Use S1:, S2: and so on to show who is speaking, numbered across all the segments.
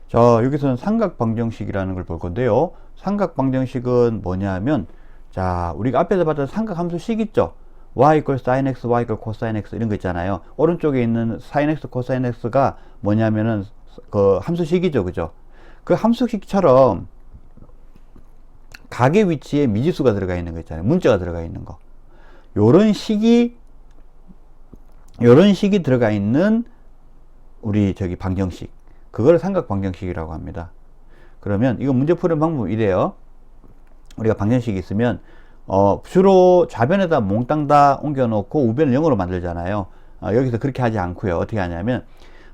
S1: 자, 여기서는 삼각방정식이라는 걸 볼 건데요. 삼각방정식은 뭐냐면, 자, 우리가 앞에서 봤던 삼각함수식 있죠? y equal sin x, y equal cosine x 이런 거 있잖아요. 오른쪽에 있는 sin x, cosine x가 뭐냐면은 그 함수식이죠, 그죠? 그 함수식처럼 각의 위치에 미지수가 들어가 있는 거 있잖아요. 문자가 들어가 있는 거. 요런 식이 들어가 있는 우리 저기 방정식. 그걸 삼각방정식이라고 합니다. 그러면 이거 문제 푸는 방법이 이래요. 우리가 방정식이 있으면 주로 좌변에다 몽땅 다 옮겨 놓고 우변을 0으로 만들잖아요. 여기서 그렇게 하지 않고요. 어떻게 하냐면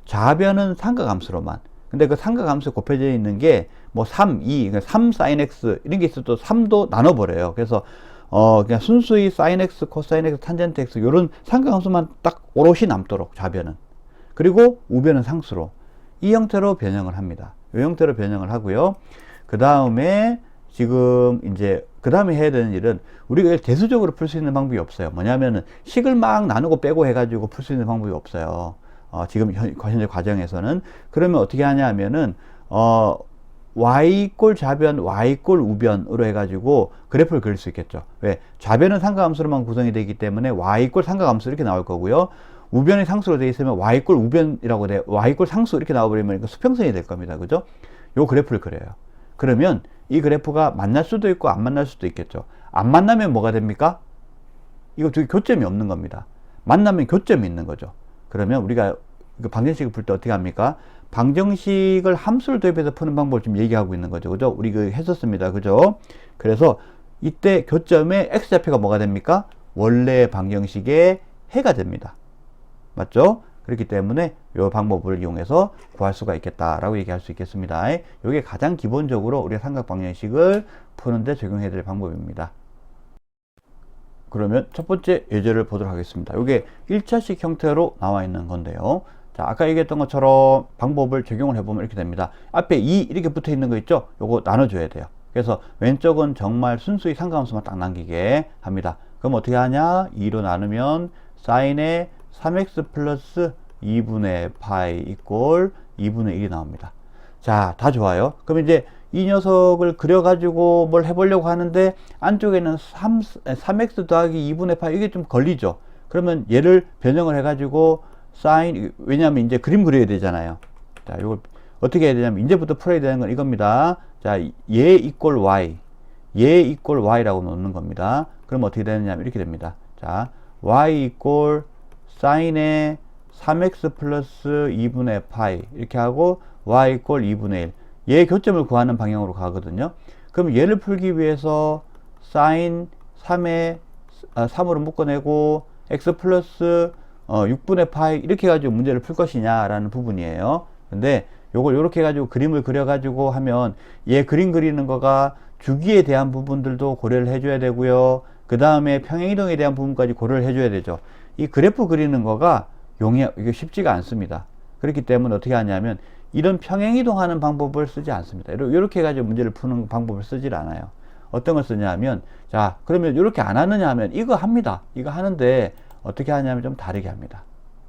S1: 좌변은 삼각함수로만. 근데 그 삼각함수 곱해져 있는 게 뭐 3, 2, 그러니까 3 sin x 이런 게 있어도 3도 나눠버려요. 그래서 그냥 순수히 sin x, cosine x, tangent x 요런 삼각함수만 딱 오롯이 남도록 좌변은. 그리고 우변은 상수로. 이 형태로 변형을 합니다. 이 형태로 변형을 하고요. 그 다음에 지금 이제 그 다음에 해야 되는 일은 우리가 대수적으로 풀 수 있는 방법이 없어요. 뭐냐면은 식을 막 나누고 빼고 해가지고 풀 수 있는 방법이 없어요. 지금 현재 과정에서는. 그러면 어떻게 하냐 하면은 y꼴 좌변, y꼴 우변으로 해가지고 그래프를 그릴 수 있겠죠. 왜? 좌변은 삼각함수로만 구성이 되기 때문에 y꼴 삼각함수 이렇게 나올 거고요. 우변이 상수로 되어 있으면 y꼴 우변이라고 돼. y꼴 상수 이렇게 나와버리면 수평선이 될 겁니다. 그죠? 요 그래프를 그려요. 그러면 이 그래프가 만날 수도 있고 안 만날 수도 있겠죠. 안 만나면 뭐가 됩니까? 이거 저기 교점이 없는 겁니다. 만나면 교점이 있는 거죠. 그러면 우리가 방정식을 풀 때 어떻게 합니까? 방정식을 함수를 도입해서 푸는 방법을 지금 얘기하고 있는 거죠. 그죠? 우리 했었습니다. 그죠? 그래서 이때 교점의 x좌표가 뭐가 됩니까? 원래 방정식의 해가 됩니다. 맞죠? 그렇기 때문에 이 방법을 이용해서 구할 수가 있겠다라고 얘기할 수 있겠습니다. 이게 가장 기본적으로 우리가 삼각방정식을 푸는데 적용해야 될 방법입니다. 그러면 첫 번째 예제를 보도록 하겠습니다. 이게 1차식 형태로 나와 있는 건데요. 자, 아까 얘기했던 것처럼 방법을 적용을 해보면 이렇게 됩니다. 앞에 2 이렇게 붙어 있는 거 있죠? 요거 나눠줘야 돼요. 그래서 왼쪽은 정말 순수히 삼각함수만 딱 남기게 합니다. 그럼 어떻게 하냐? 2로 나누면 사인의 3x 플러스 2분의 파이 이꼴 2분의 1이 나옵니다. 자, 다 좋아요. 그럼 이제 이 녀석을 그려가지고 뭘 해보려고 하는데 안쪽에는 3x 더하기 2분의 파이 이게 좀 걸리죠. 그러면 얘를 변형을 해가지고 사인, 왜냐하면 이제 그림 그려야 되잖아요. 자, 이걸 어떻게 해야 되냐면 이제부터 풀어야 되는 건 이겁니다. 자, 얘 이꼴 y, 얘 이꼴 y라고 놓는 겁니다. 그럼 어떻게 되느냐면 이렇게 됩니다. 자, y 이꼴 사인의 3x 플러스 2분의 파이 이렇게 하고 y 이꼴 2분의 1 얘 교점을 구하는 방향으로 가거든요. 그럼 얘를 풀기 위해서 사인 3으로 묶어내고 x 플러스 6분의 파이 이렇게 해가지고 문제를 풀 것이냐라는 부분이에요. 근데 요걸 요렇게 해가지고 그림을 그려가지고 하면 얘 그림 그리는 거가 주기에 대한 부분들도 고려를 해줘야 되고요. 그 다음에 평행이동에 대한 부분까지 고려를 해줘야 되죠. 이 그래프 그리는 거가 이게 쉽지가 않습니다. 그렇기 때문에 어떻게 하냐면 이런 평행이동하는 방법을 쓰지 않습니다. 이렇게 해가지고 문제를 푸는 방법을 쓰질 않아요. 어떤 걸 쓰냐면 자, 그러면 이렇게 안 하느냐 하면 이거 합니다. 이거 하는데 어떻게 하냐면 좀 다르게 합니다.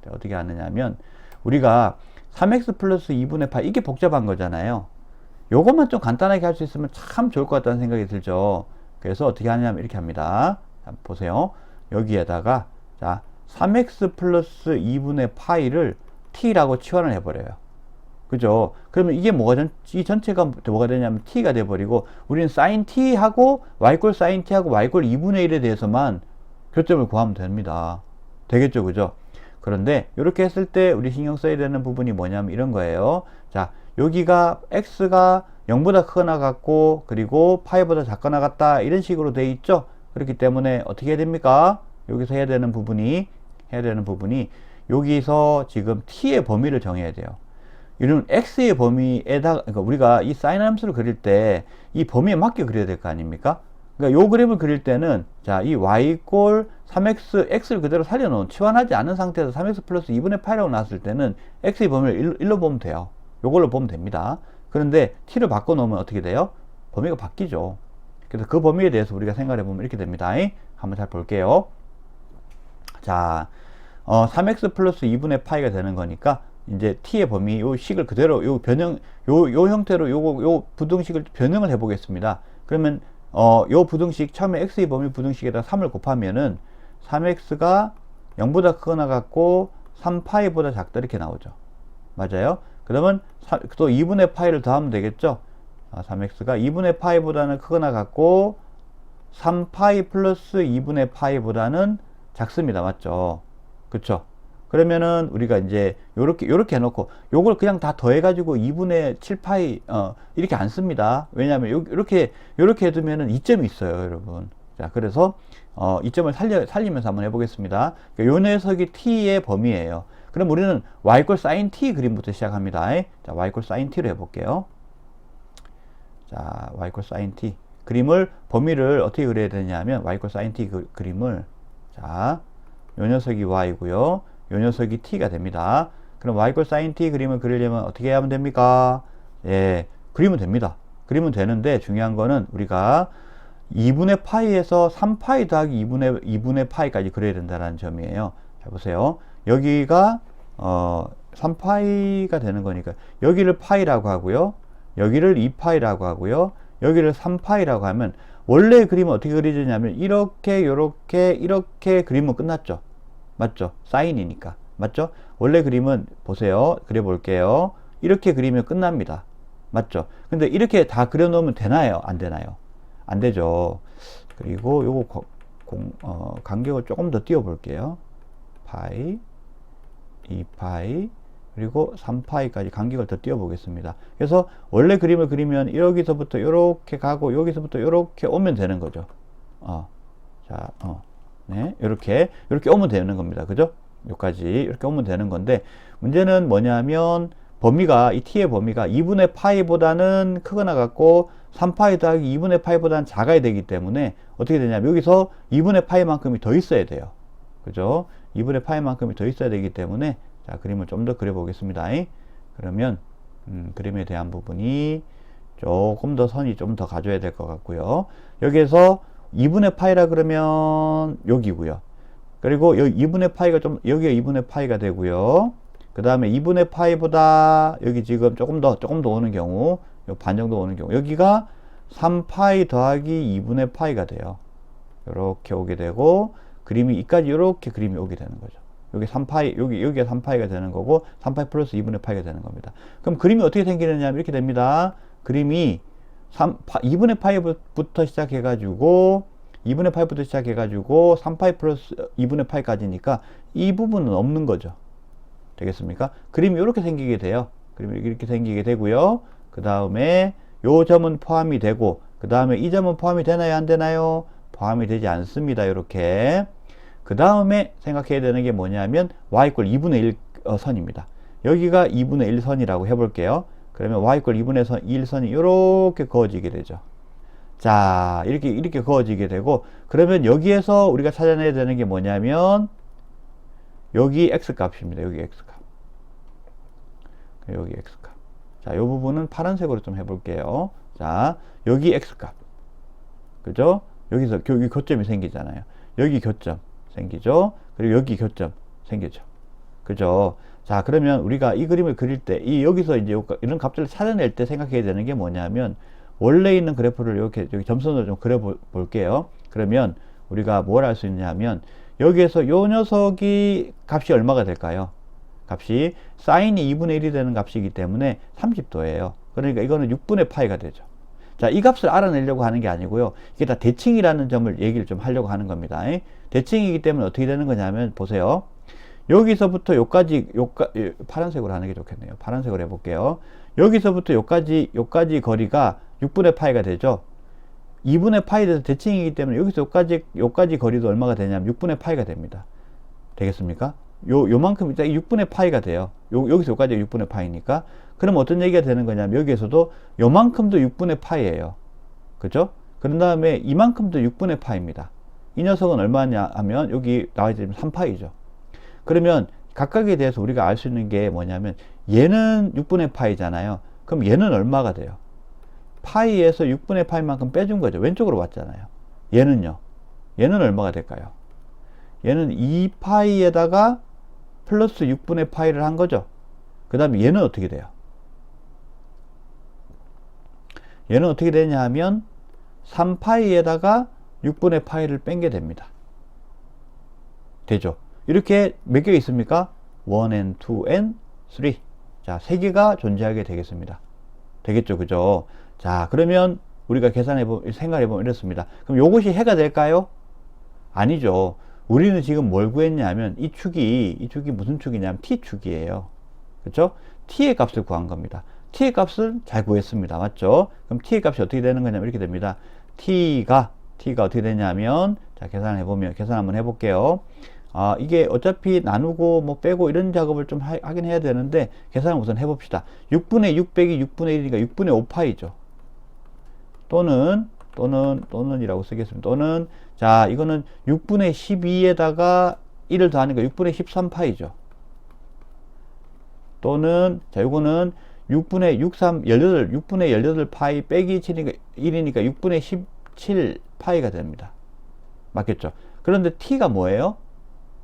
S1: 어떻게 하느냐면 우리가 3x 플러스 2분의 8 이게 복잡한 거잖아요. 요것만 좀 간단하게 할 수 있으면 참 좋을 것 같다는 생각이 들죠. 그래서 어떻게 하냐면 이렇게 합니다. 자, 보세요. 여기에다가 자 3x 플러스 2분의 파이를 t라고 치환을 해버려요. 그죠? 그러면 이게 이 전체가 뭐가 되냐면 t가 돼버리고 우리는 sin t하고 y꼴 sin t하고 y꼴 2분의 1에 대해서만 교점을 구하면 됩니다. 되겠죠? 그죠? 그런데 이렇게 했을 때 우리 신경 써야 되는 부분이 뭐냐면 이런 거예요. 자, 여기가 x가 0보다 크거나 같고 그리고 파이보다 작거나 같다 이런 식으로 돼 있죠? 그렇기 때문에 어떻게 해야 됩니까? 여기서 해야 되는 부분이 여기서 지금 t의 범위를 정해야 돼요. 이런 x의 범위에다가 그러니까 우리가 이 사인 함수를 그릴 때 이 범위에 맞게 그려야 될 거 아닙니까? 그러니까 요 그림을 그릴 때는 자, 이 y 이꼴 3x, x를 그대로 살려놓은 치환하지 않은 상태에서 3x 플러스 2분의 8이라고 나왔을 때는 x의 범위를 1로 보면 돼요. 요걸로 보면 됩니다. 그런데 t를 바꿔놓으면 어떻게 돼요? 범위가 바뀌죠. 그래서 그 범위에 대해서 우리가 생각해 보면 이렇게 됩니다. 한번 잘 볼게요. 자, 3x 플러스 2분의 파이가 되는 거니까 이제 t의 범위 요 식을 그대로 요 변형 요 형태로 요 부등식을 변형을 해 보겠습니다. 그러면 요 부등식 처음에 x의 범위 부등식에다 3을 곱하면은 3x가 0보다 크거나 같고 3파이보다 작다 이렇게 나오죠. 맞아요? 그러면 또 2분의 파이를 더하면 되겠죠? 3x가 2분의 파이보다는 크거나 같고 3파이 플러스 2분의 파이보다는 작습니다. 맞죠? 그쵸? 그러면은 우리가 이제 요렇게 해놓고 요걸 그냥 다 더해가지고 2분의 7파이 이렇게 안 씁니다. 왜냐하면 요렇게 해두면은 이점이 있어요, 여러분. 자, 그래서 이점을 살리면서 한번 해보겠습니다. 요 녀석이 t의 범위예요. 그럼 우리는 y 꼴 sin t 그림부터 시작합니다. 자, y 꼴 sin t로 해볼게요. 자, y 꼴 sin t 그림을 범위를 어떻게 그려야 되냐면 y 꼴 sin t 그림을 자, 요 녀석이 y고요. 요 녀석이 t가 됩니다. 그럼 y 꼴 sin t 그림을 그리려면 어떻게 하면 됩니까? 예, 그리면 됩니다. 그리면 되는데 중요한 거는 우리가 2분의 파이에서 3파이 더하기 2분의 파이까지 그려야 된다는 점이에요. 자, 보세요. 여기가 3파이가 되는 거니까 여기를 파이라고 하고요. 여기를 2파이라고 하고요. 여기를 3파이라고 하면 원래 그림은 어떻게 그려지냐면 이렇게 이렇게 그리면 끝났죠. 맞죠? 사인이니까. 맞죠? 원래 그림은 보세요. 그려 볼게요. 이렇게 그리면 끝납니다. 맞죠? 근데 이렇게 다 그려 놓으면 되나요? 안 되나요? 안 되죠. 그리고 요거 간격을 조금 더 띄워 볼게요. 파이, 2파이, 그리고 3파이까지 간격을 더 띄워 보겠습니다. 그래서 원래 그림을 그리면 여기서부터 이렇게 가고 여기서부터 이렇게 오면 되는 거죠. 네, 이렇게 오면 되는 겁니다. 그죠? 여기까지 이렇게 오면 되는 건데 문제는 뭐냐면 범위가 이 t의 범위가 2분의 파이보다는 크거나 같고 3파이 더하기 2분의 파이보다는 작아야 되기 때문에 어떻게 되냐면 여기서 2분의 파이만큼이 더 있어야 돼요. 그죠? 2분의 파이만큼이 더 있어야 되기 때문에 자, 그림을 좀 더 그려 보겠습니다. 그러면 그림에 대한 부분이 조금 더 선이 좀 더 가져야 될 것 같고요. 여기에서 2분의 파이라 그러면 여기고요. 그리고 여기 2분의 파이가 여기가 2분의 파이가 되고요. 그 다음에 2분의 파이보다 여기 지금 조금 더 오는 경우, 반 정도 오는 경우, 여기가 3파이 더하기 2분의 파이가 돼요. 이렇게 오게 되고, 그림이 이까지 이렇게 그림이 오게 되는 거죠. 여기 3파이, 여기가 3파이가 되는 거고, 3파이 플러스 2분의 파이가 되는 겁니다. 그럼 그림이 어떻게 생기느냐, 이렇게 됩니다. 그림이 2분의 파이부터 시작해가지고, 3파이 플러스 2분의 파이까지니까 이 부분은 없는 거죠. 되겠습니까? 그림이 이렇게 생기게 돼요. 그림이 이렇게 생기게 되고요. 그 다음에 요 점은 포함이 되고, 그 다음에 이 점은 포함이 되나요? 안 되나요? 포함이 되지 않습니다. 이렇게. 그 다음에 생각해야 되는 게 뭐냐면 y 꼴 2분의 1 선입니다. 여기가 2분의 1 선이라고 해볼게요. 그러면 y 꼴 2분의 1 선이 이렇게 그어지게 되죠. 자, 이렇게 그어지게 되고, 그러면 여기에서 우리가 찾아내야 되는 게 뭐냐면 여기 x값입니다. 여기 x값. 여기 x값. 자, 이 부분은 파란색으로 좀 해볼게요. 자, 여기 x값. 그죠? 여기서 여기 교점이 생기잖아요. 여기 교점 생기죠? 그리고 여기 교점 생기죠. 그죠? 자, 그러면 우리가 이 그림을 그릴 때, 여기서 이제 이런 값들을 찾아낼 때 생각해야 되는 게 뭐냐면, 원래 있는 그래프를 이렇게 여기 점선으로 좀 그려 볼게요. 그러면 우리가 뭘 할 수 있냐면, 여기에서 요 녀석이 값이 얼마가 될까요? 값이 사인이 2분의 1이 되는 값이기 때문에 30도예요. 그러니까 이거는 6분의 파이가 되죠. 자, 이 값을 알아내려고 하는 게 아니고요. 이게 다 대칭이라는 점을 얘기를 좀 하려고 하는 겁니다. 대칭이기 때문에 어떻게 되는 거냐면, 보세요. 여기서부터 요까지 파란색으로 하는 게 좋겠네요. 파란색으로 해볼게요. 여기서부터 요까지 거리가 6분의 파이가 되죠. 2분의 파이 돼서 대칭이기 때문에 여기서 요까지 거리도 얼마가 되냐면 6분의 파이가 됩니다. 되겠습니까? 요만큼 일단 6분의 파이가 돼요. 여기서 요까지 6분의 파이니까. 그럼 어떤 얘기가 되는 거냐면 여기에서도 요만큼도 6분의 파이예요. 그죠? 그런 다음에 이만큼도 6분의 파이입니다. 이 녀석은 얼마냐 하면 여기 나와 있는 3파이죠. 그러면 각각에 대해서 우리가 알 수 있는 게 뭐냐면 얘는 6분의 파이잖아요. 그럼 얘는 얼마가 돼요? 파이에서 6분의 파이만큼 빼준 거죠. 왼쪽으로 왔잖아요. 얘는요. 얘는 얼마가 될까요? 얘는 2파이에다가 플러스 6분의 파이를 한 거죠. 그 다음에 얘는 어떻게 돼요? 얘는 어떻게 되냐 하면 3파이에다가 6분의 파이를 뺀 게 됩니다. 되죠? 이렇게 몇 개 있습니까? 1 and 2 and 3. 자, 3개가 존재하게 되겠습니다. 되겠죠? 그죠? 자, 그러면 우리가 생각해보면 이렇습니다. 그럼 요것이 해가 될까요? 아니죠. 우리는 지금 뭘 구했냐면 이 축이 무슨 축이냐면 T축이에요. 그렇죠? T의 값을 구한 겁니다. T의 값을 잘 구했습니다. 맞죠? 그럼 T의 값이 어떻게 되는 거냐면 이렇게 됩니다. T가 어떻게 되냐면, 자, 계산 한번 해볼게요. 이게 어차피 나누고 뭐 빼고 이런 작업을 좀 하긴 해야 되는데, 계산을 우선 해봅시다. 6분의 6 빼기 6분의 1이니까 6분의 5파이죠. 또는이라고 쓰겠습니다. 또는, 자, 이거는 6분의 12에다가 1을 더하니까 6분의 13파이죠. 또는, 자, 요거는 6분의 18파이 빼기 1이니까 6분의 17파이가 됩니다. 맞겠죠? 그런데 t가 뭐예요?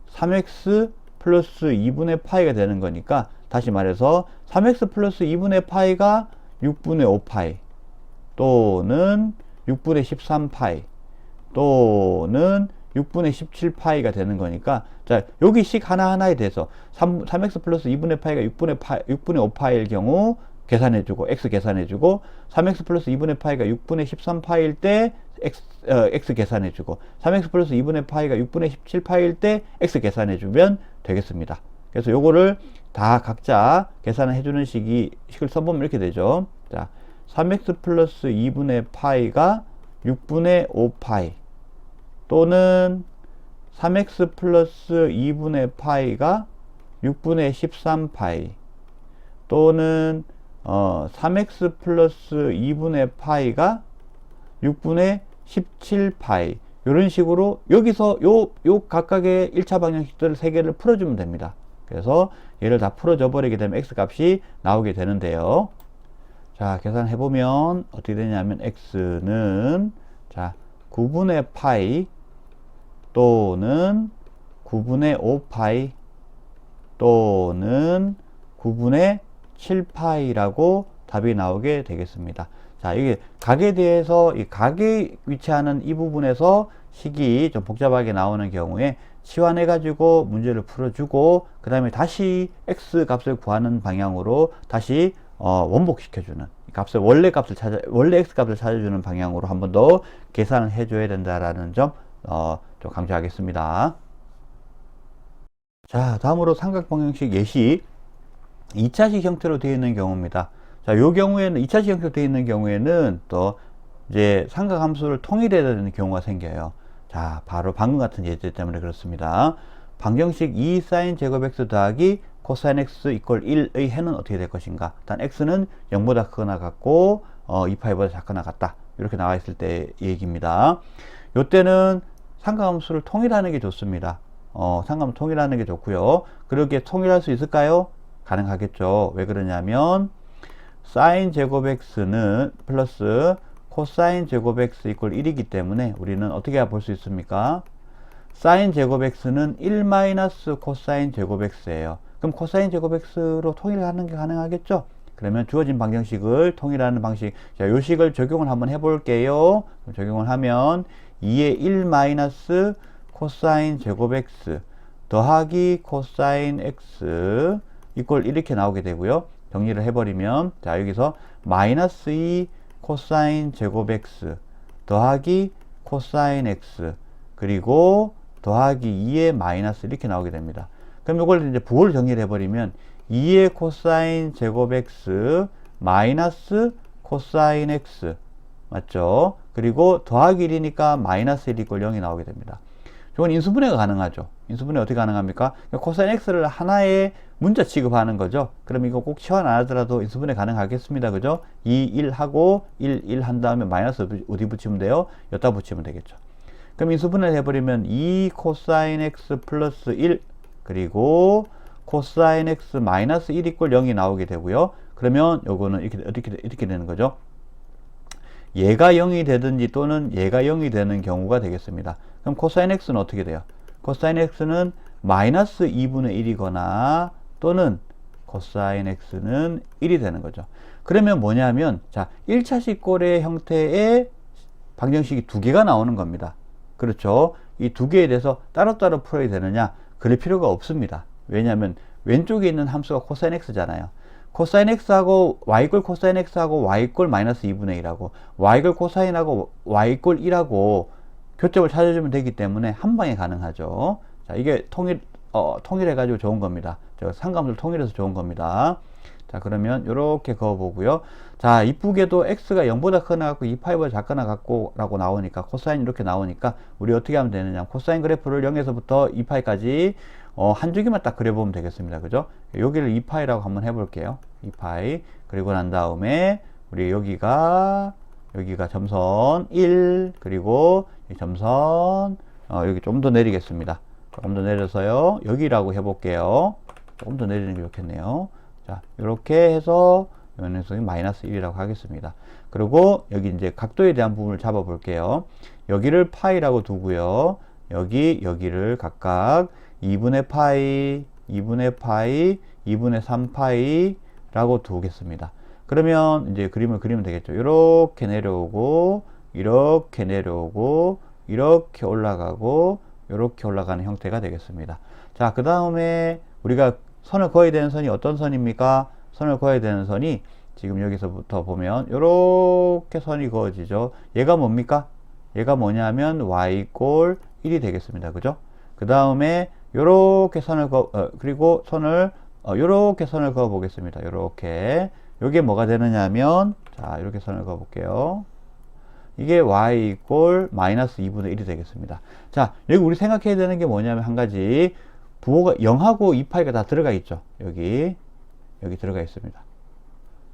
S1: 3x 플러스 2분의 파이가 되는 거니까, 다시 말해서 3x 플러스 2분의 파이가 6분의 5파이 또는 6분의 13파이 또는 6분의 17파이가 되는 거니까, 자, 여기 식 하나하나에 대해서 3x 플러스 2분의 파이가 6분의 5파이일 경우 계산해주고, x 계산해주고, 3x 플러스 2분의 파이가 6분의 13파이일 때 x 계산해주고, 3x 플러스 2분의 파이가 6분의 17파이일 때 x 계산해주면 되겠습니다. 그래서 요거를 다 각자 계산을 해주는 식을 써보면 이렇게 되죠. 자, 3x 플러스 2분의 파이가 6분의 5파이 또는 3x 플러스 2분의 파이가 6분의 13파이 또는 3x 플러스 2분의 파이가 6분의 17파이, 이런 식으로 여기서 요 각각의 1차 방정식들 3개를 풀어주면 됩니다. 그래서 얘를 다 풀어줘 버리게 되면 x 값이 나오게 되는데요. 자, 계산해보면 어떻게 되냐면 x는, 자, 9분의 파이 또는 9분의 5파이 또는 9분의 7파이라고 답이 나오게 되겠습니다. 자, 이게 각에 대해서 이 각에 위치하는 이 부분에서 식이 좀 복잡하게 나오는 경우에 치환해 가지고 문제를 풀어주고, 그 다음에 다시 x 값을 구하는 방향으로 다시 원복시켜주는 값을, 원래 x 값을 찾아주는 방향으로 한 번 더 계산을 해줘야 된다라는 점 좀 강조하겠습니다. 자, 다음으로 삼각방정식 예시 2차식 형태로 되어 있는 경우입니다. 자, 요 경우에는 2차식 형태로 되어 있는 경우에는 또 이제 삼각함수를 통일해야 되는 경우가 생겨요. 자, 바로 방금 같은 예제 때문에 그렇습니다. 방정식 2 sin 제곱 x 더하기 코사인 x 이퀄 1의 해는 어떻게 될 것인가? 일단 x는 0보다 크거나 같고 2파이보다 작거나 같다. 이렇게 나와 있을 때 얘기입니다. 요때는 삼각함수를 통일하는 게 좋습니다. 삼각함수 통일하는 게 좋고요. 그렇게 통일할 수 있을까요? 가능하겠죠. 왜 그러냐면 sin 제곱 x는 플러스 코사인 제곱 x 이퀄 1이기 때문에 우리는 어떻게 볼 수 있습니까? sin 제곱 x는 1 마이너스 코사인 제곱 x예요. 그럼 코사인 제곱 x로 통일하는 게 가능하겠죠? 그러면 주어진 방정식을 통일하는 방식, 자, 요 식을 적용을 한번 해볼게요. 적용을 하면 2의 1 마이너스 코사인 제곱 x 더하기 코사인 x 이퀄 이렇게 나오게 되고요. 정리를 해버리면, 자, 여기서 마이너스 2 코사인 제곱 x 더하기 코사인 x 그리고 더하기 2의 마이너스 이렇게 나오게 됩니다. 그럼 이걸 이제 부호를 정리를 해버리면 2의 코사인 제곱 x 마이너스 코사인 x 맞죠? 그리고 더하기 1이니까 마이너스 1 이퀄 0이 나오게 됩니다. 이건 인수분해가 가능하죠. 인수분해 어떻게 가능합니까? 코사인 x를 하나의 문자 취급하는 거죠. 그럼 이거 꼭 치환 안 하더라도 인수분해 가능하겠습니다. 그죠? 2, 1 하고 1 한 다음에 마이너스 어디 붙이면 돼요? 여기다 붙이면 되겠죠. 그럼 인수분해를 해버리면 2 코사인 x 플러스 1 그리고 코사인 x 마이너스 1 이퀄 0이 나오게 되고요. 그러면 요거는 이렇게 되는 거죠. 얘가 0이 되든지 또는 얘가 0이 되는 경우가 되겠습니다. 그럼 코사인 x는 어떻게 돼요? 코사인 x는 마이너스 2분의 1이거나 또는 코사인 x는 1이 되는 거죠. 그러면 뭐냐면, 자, 1차식 꼴의 형태의 방정식이 두 개가 나오는 겁니다. 그렇죠. 이 두 개에 대해서 따로따로 풀어야 되느냐? 그럴 필요가 없습니다. 왜냐하면 왼쪽에 있는 함수가 코사인 x잖아요. 코사인 x하고 y꼴 코사인 x하고 y꼴 마이너스 2분의 1하고 y꼴 코사인하고 y꼴 1하고 교점을 찾아주면 되기 때문에 한 방에 가능하죠. 자, 이게 통일해가지고 좋은 겁니다. 상감수를 통일해서 좋은 겁니다. 자, 그러면 이렇게 그어보고요. 자, 이쁘게도 x가 0보다 크거나 같고 2파이보다 작거나 같고 라고 나오니까, 코사인 이렇게 나오니까 우리 어떻게 하면 되느냐, 코사인 그래프를 0에서부터 2파이까지 한 줄기만 딱 그려보면 되겠습니다. 그죠? 여기를 2파이라고 한번 해볼게요. 2파이. 그리고 난 다음에 우리 여기가 점선 1, 그리고 이 점선 여기 좀 더 내리겠습니다. 조금 더 내려서요, 여기라고 해볼게요. 조금 더 내리는 게 좋겠네요. 자, 이렇게 해서 연행성이 마이너스 1이라고 하겠습니다. 그리고 여기 이제 각도에 대한 부분을 잡아 볼게요. 여기를 파이라고 두고요. 여기를 각각 2분의 파이, 2분의 파이, 2분의 3파이라고 두겠습니다. 그러면 이제 그림을 그리면 되겠죠. 이렇게 내려오고, 이렇게 내려오고, 이렇게 올라가고, 이렇게 올라가는 형태가 되겠습니다. 자, 그 다음에 우리가 선을 그어야 되는 선이 어떤 선입니까? 선을 그어야 되는 선이 지금 여기서부터 보면 이렇게 선이 그어지죠. 얘가 뭡니까? 얘가 뭐냐면 y꼴 1이 되겠습니다. 그죠? 그 다음에 요렇게 선을 그리고 선을 요렇게 선을 그어 보겠습니다. 요렇게. 요게 뭐가 되느냐면, 자, 이렇게 선을 그어 볼게요. 이게 y꼴 마이너스 2분의 1이 되겠습니다. 자, 여기 우리 생각해야 되는 게 뭐냐면 한 가지, 부호가 0하고 2파이가 다 들어가 있죠. 여기 들어가 있습니다.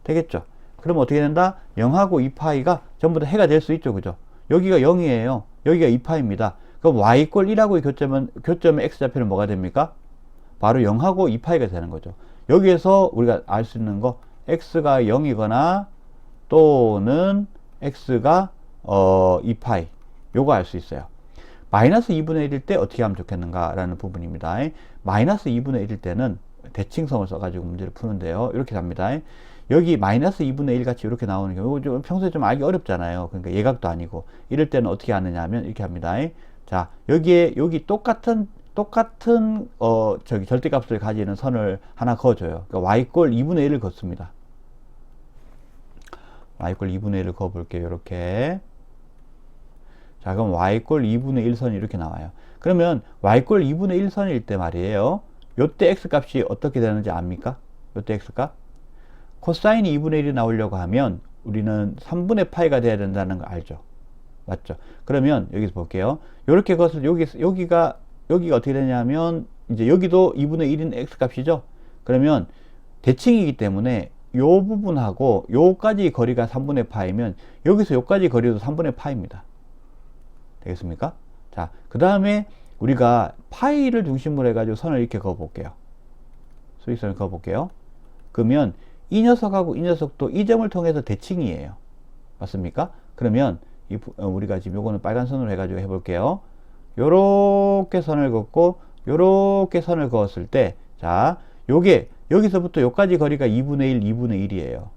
S1: 되겠죠? 그럼 어떻게 된다? 0하고 2파이가 전부 다 해가 될 수 있죠. 그죠? 여기가 0이에요. 여기가 2파입니다. 그럼 y꼴 1하고의 교점의 x좌표는 뭐가 됩니까? 바로 0하고 2파이가 되는 거죠. 여기에서 우리가 알 수 있는 거, x가 0이거나 또는 x가 2파이, 요거 알 수 있어요. 마이너스 2분의 1일 때 어떻게 하면 좋겠는가 라는 부분입니다. 마이너스 2분의 1일 때는 대칭성을 써가지고 문제를 푸는데요. 이렇게 갑니다. 여기 마이너스 2분의 1 같이 이렇게 나오는 경우, 이거 평소에 좀 알기 어렵잖아요. 그러니까 예각도 아니고. 이럴 때는 어떻게 하느냐 하면 이렇게 합니다. 자, 여기 똑같은 절대값을 가지는 선을 하나 그어줘요. 그러니까 y꼴 2분의 1을 걷습니다. y꼴 2분의 1을 그어볼게요. 이렇게. 자, 그럼 y꼴 2분의 1선이 이렇게 나와요. 그러면 y꼴 2분의 1선일 때 말이에요. 요때 x값이 어떻게 되는지 압니까? 요때 x값? 코사인이 2분의 1이 나오려고 하면 우리는 3분의 파이가 돼야 된다는 거 알죠? 맞죠? 그러면 여기서 볼게요. 요렇게 것을 여기가 어떻게 되냐면, 이제 여기도 2분의 1인 x값이죠? 그러면 대칭이기 때문에 요 부분하고 요까지 거리가 3분의 파이면 여기서 요까지 거리도 3분의 파입니다. 되겠습니까? 자, 그 다음에 우리가 파이를 중심으로 해가지고 선을 이렇게 그어볼게요. 수직선을 그어볼게요. 그러면 이 녀석하고 이 녀석도 이 점을 통해서 대칭이에요. 맞습니까? 그러면 우리가 지금 요거는 빨간 선으로 해가지고 해볼게요. 요렇게 선을 긋고 요렇게 선을 그었을 때, 자, 요게 여기서부터 요까지 거리가 2분의 1, 2분의 1이에요.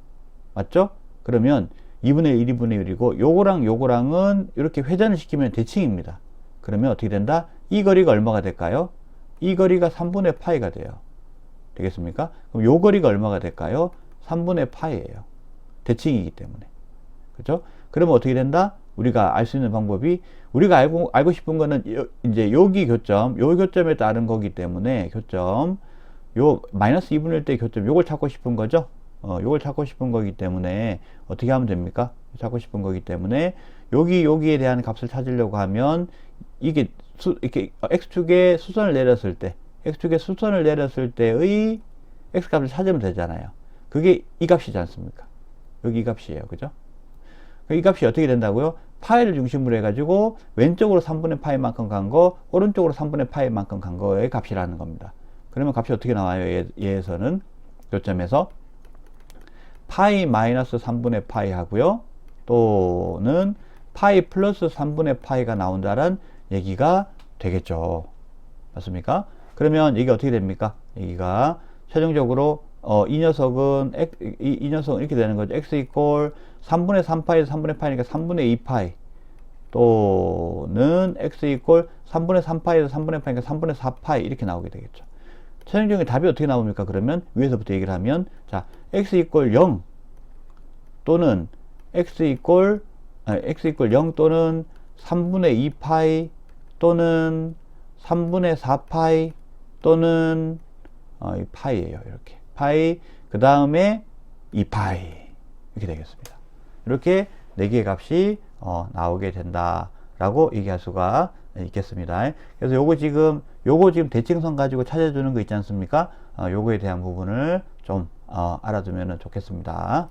S1: 맞죠? 그러면 2분의 1, 2분의 1이고 요거랑은 이렇게 회전을 시키면 대칭입니다. 그러면 어떻게 된다? 이 거리가 얼마가 될까요? 이 거리가 3분의 파이가 돼요. 되겠습니까? 그럼 요 거리가 얼마가 될까요? 3분의 파이예요. 대칭이기 때문에. 그렇죠? 그러면 어떻게 된다? 우리가 알 수 있는 방법이, 우리가 알고 싶은 거는 이제 여기 교점, 요 교점에 따른 거기 때문에 교점, 요 마이너스 2분의 1 때 교점, 요걸 찾고 싶은 거죠. 요걸 찾고 싶은 거기 때문에 어떻게 하면 됩니까? 찾고 싶은 거기 때문에 여기에 대한 값을 찾으려고 하면 이게 이렇게 x축에 수선을 내렸을 때의 x값을 찾으면 되잖아요. 그게 이 값이지 않습니까? 여기 이 값이에요. 그죠? 이 값이 어떻게 된다고요? 파이를 중심으로 해가지고 왼쪽으로 3분의 파이만큼 간 거, 오른쪽으로 3분의 파이만큼 간 거의 값이라는 겁니다. 그러면 값이 어떻게 나와요? 얘에서는 교점에서 파이 마이너스 3분의 파이 하고요. 또는 파이 플러스 3분의 파이가 나온다는 얘기가 되겠죠. 맞습니까? 그러면 이게 어떻게 됩니까? 여기가 최종적으로 이 녀석은 이 녀석은 이렇게 되는 거죠. x 이꼴 3분의 3파이에서 3분의 파이니까 3분의 2파이, 또는 x 이꼴 3분의 3파이에서 3분의 파이니까 3분의 4파이 이렇게 나오게 되겠죠. 최종적인 답이 어떻게 나옵니까? 그러면 위에서부터 얘기를 하면, 자, x 이꼴 0 또는 x 이꼴 0 또는 3분의 2파이 또는 3분의 4파이 또는 이 파이예요. 이렇게 파이, 그 다음에 2파이 이렇게 되겠습니다. 이렇게 4개의 값이 나오게 된다라고 얘기할 수가 있겠습니다. 그래서 요거 지금 대칭성 가지고 찾아주는 거 있지 않습니까? 요거에 대한 부분을 좀 알아두면 좋겠습니다.